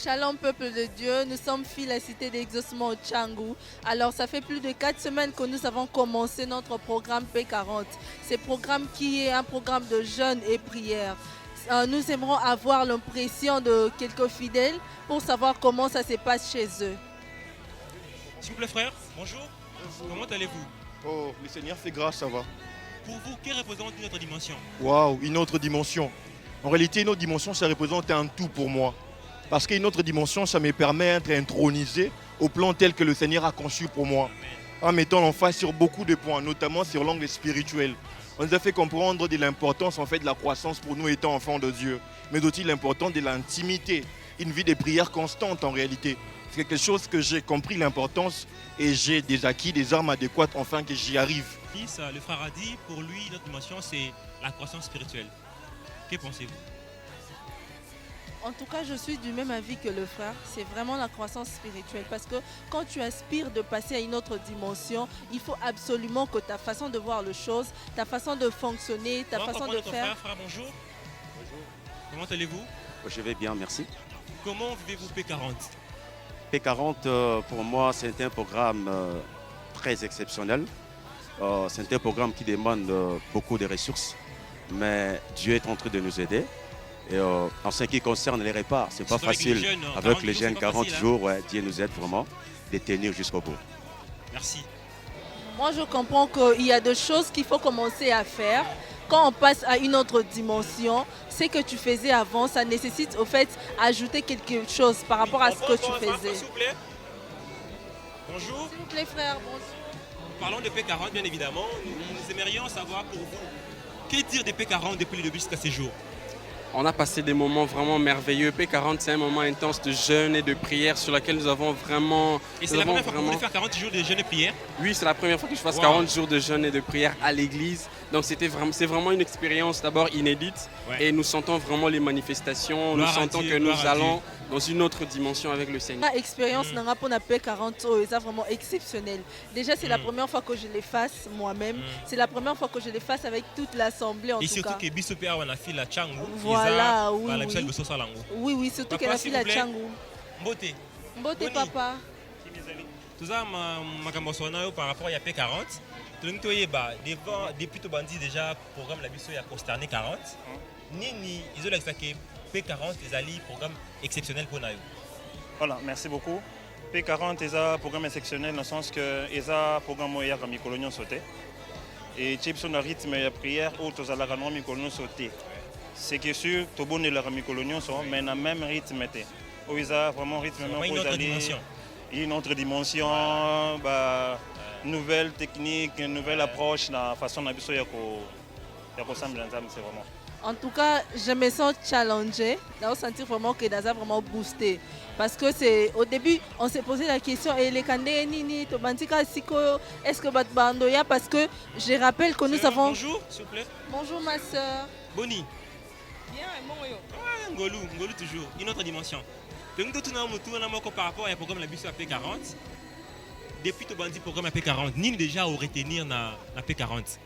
Shalom peuple de Dieu, nous sommes filles la cité d'exaucement au Tchangou. Alors ça fait plus de 4 semaines que nous avons commencé notre programme P40. Ce programme qui est un programme de jeûne et prière. Nous aimerons avoir l'impression de quelques fidèles pour savoir comment ça se passe chez eux. S'il vous plaît frère, bonjour. Comment allez-vous? Oh, le Seigneur fait grâce, ça va. Pour vous, que représente une autre dimension? Waouh, une autre dimension. En réalité, une autre dimension, ça représente un tout pour moi. Parce qu'une autre dimension, ça me permet d'être intronisé au plan tel que le Seigneur a conçu pour moi. En mettant l'emphase sur beaucoup de points, notamment sur l'angle spirituel. On nous a fait comprendre de l'importance en fait de la croissance pour nous étant enfants de Dieu, mais aussi l'importance de l'intimité, une vie de prière constante en réalité. C'est quelque chose que j'ai compris l'importance et j'ai des acquis, des armes adéquates afin que j'y arrive. Fils, le frère a dit, pour lui, notre dimension, c'est la croissance spirituelle. Que pensez-vous? En tout cas, je suis du même avis que le frère. C'est vraiment la croissance spirituelle. Parce que quand tu aspires de passer à une autre dimension, il faut absolument que ta façon de voir les choses, ta façon de fonctionner, ta façon de faire... Frère, bonjour. Bonjour. Comment allez-vous? Je vais bien, merci. Comment vivez-vous P40? P40, pour moi, c'est un programme très exceptionnel. C'est un programme qui demande beaucoup de ressources. Mais Dieu est en train de nous aider. Et en ce qui concerne les repas, c'est pas facile. Avec les jeunes, 40 jours, ouais, Dieu nous aide vraiment de tenir jusqu'au bout. Merci. Moi, je comprends qu'il y a des choses qu'il faut commencer à faire. Quand on passe à une autre dimension, ce que tu faisais avant, ça nécessite au fait ajouter quelque chose par rapport à ce que tu faisais. S'il vous plaît. Bonjour. S'il vous plaît, frère, bonjour. Parlons de P40, bien évidemment. Nous aimerions savoir pour vous, que dire des P40 depuis le début jusqu'à ces jours? On a passé des moments vraiment merveilleux. P40, c'est un moment intense de jeûne et de prière sur lequel nous avons vraiment... Et c'est la première fois que vous voulez faire 40 jours de jeûne et prière? Oui, c'est la première fois que je fasse 40 jours de jeûne et de prière à l'église. Donc c'est vraiment une expérience d'abord inédite. Ouais. Et nous sentons vraiment les manifestations. Nous sentons que nous allons dans une autre dimension avec le Seigneur. L'expérience n'a pas P40, c'est vraiment exceptionnel. Déjà, c'est la première fois que je les fasse moi-même. C'est la première fois que je les fasse avec toute l'assemblée en tout cas. Et surtout que Bissopéa, on a fait la Tchangou. Voilà, oui. Oui, surtout qu'elle a fait la Tchangou. Mbote. Mbote, papa. Tout ça, ma par rapport à P40. Depuis tout bandit déjà, le programme la Bisso a consterné 40. Nini, ils ont l'expliqué. P40, les alliés, programme exceptionnel pour nous. Voilà, merci beaucoup. P40 est un programme exceptionnel dans le sens que c'est un programme où il y a des colonies sauté. Et il y a un rythme de prière où il y a des colonies sauté. C'est que sûr, tout le monde est là, les colonies mais dans le même rythme. Où il y a vraiment un rythme une autre dimension. Une autre dimension, nouvelle technique, une nouvelle approche dans la façon dont il y a c'est vraiment. En tout cas, je me sens challengée, de sentir vraiment que Daza vraiment boosté. Parce que c'est au début, on s'est posé la question et les Kandé Nini, Tobantika Siko, est-ce que Batbandoya? Parce que je rappelle que nous avons. Bonjour, s'il vous plaît. Bonjour ma soeur. Boni. Bien, bon yo. Ah, Ngolou toujours, une autre dimension. Donc tout le monde par rapport au programme la Bisso P40. Depuis ton bandit programme à P40, Nini déjà au retenir na P40.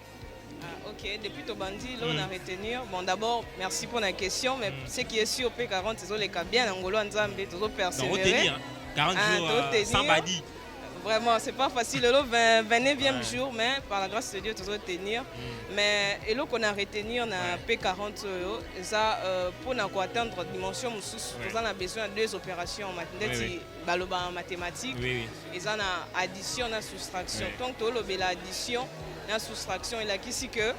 Ok, depuis ton bandit, là on a retenir. Bon d'abord, merci pour la question, mais ce qui est sûr P40, c'est les cas bien Angolo Nzambe, toujours persévérer. Retenir, 40 jours sans badi. Vraiment, c'est pas facile. Le 29e jour, mais par la grâce de Dieu, toujours tenir. Mais et là qu'on a retenir na P40, ça pour nous atteindre la dimension, nous avons besoin de 2 opérations en mathématiques. Et ça a addition, et soustraction. Donc tu as l'addition. La soustraction, il a ici que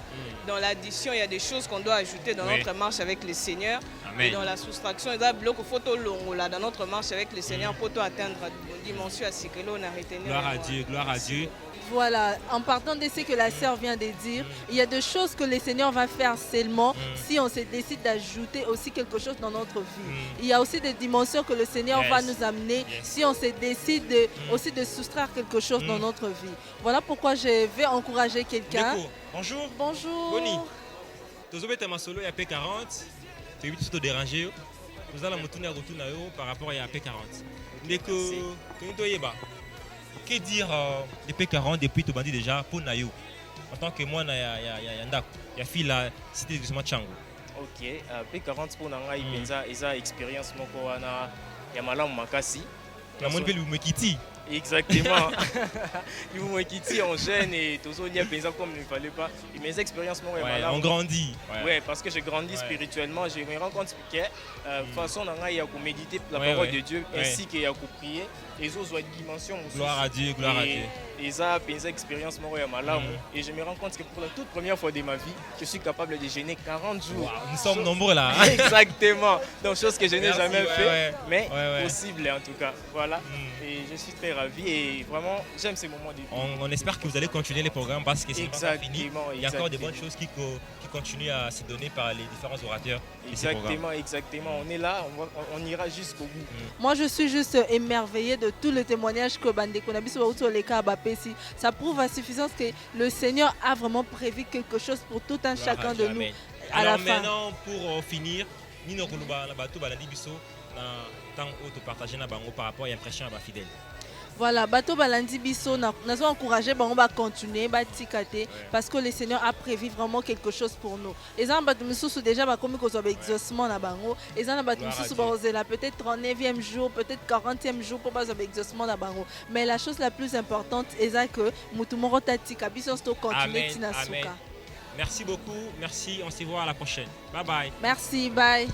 dans l'addition, il y a des choses qu'on doit ajouter dans notre marche avec le Seigneur. Amen. Et dans la soustraction, il y a un bloc photo long là, dans notre marche avec le Seigneur pour atteindre la dimension à ce que l'on a retenu. Gloire à Dieu, gloire à Dieu. Voilà, en partant de ce que la sœur vient de dire, il y a des choses que le Seigneur va faire seulement si on se décide d'ajouter aussi quelque chose dans notre vie. Il y a aussi des dimensions que le Seigneur va nous amener si on se décide aussi de soustraire quelque chose dans notre vie. Voilà pourquoi je vais encourager quelqu'un. Bonjour. Bonjour. Boni. Tu as ma solo à P40. Tu as tout dérangé. Nous allons retourner par rapport à P40. Mais que dire de P40 depuis tout bandit déjà pour Nayo? En tant que moi, il y a fille la cité de Tchangou. Ok, P40 pour Nanga, il y a une expérience ya malamu makasi. La monde peut me quitter. Exactement. Ils vont quitter en jeune et tous on y a pensé comme il ne fallait pas. Mes expériences m'ont on grandit. Ouais, parce que je grandis spirituellement. Je me rends compte que façon il y a méditer la parole de Dieu ainsi qu'il y a prier. Les autres ont une dimension. Gloire à Dieu, gloire à Dieu. Et ça, mes expériences m'ont et je me rends compte que pour la toute première fois de ma vie, je suis capable de jeûner 40 jours. Wow, nous sommes nombreux là. Exactement. Donc chose que je n'ai jamais fait, mais possible en tout cas. Voilà. Et je suis très ravi et vraiment j'aime ces moments de vie. On espère que vous allez continuer les programmes parce que c'est pas fini. Il y a encore des bonnes choses qui continuent à se donner par les différents orateurs. Exactement. On est là, on ira jusqu'au bout. Moi je suis juste émerveillée de tout le témoignage que Bandeko Nabiso sur les cas Bapesi. Ça prouve à suffisance que le Seigneur a vraiment prévu quelque chose pour tout un chacun de nous. Alors maintenant pour finir, Nino Koluba Nabato Balandi Biso tant auto partager na bango par rapport à l'impression à ma fidèle. Voilà, bateau balandi biso, nous avons encouragé, on va continuer, parce que le Seigneur a prévu vraiment quelque chose pour nous. Et ça, nous déjà comme qu'on soit exaucement na bango. Et ça, peut-être 39e jour, peut-être 40e jour pour pas exaucement na bango. Mais la chose la plus importante, c'est que nous devons continuer. Merci beaucoup, merci. On se voit à la prochaine. Bye bye. Merci, bye.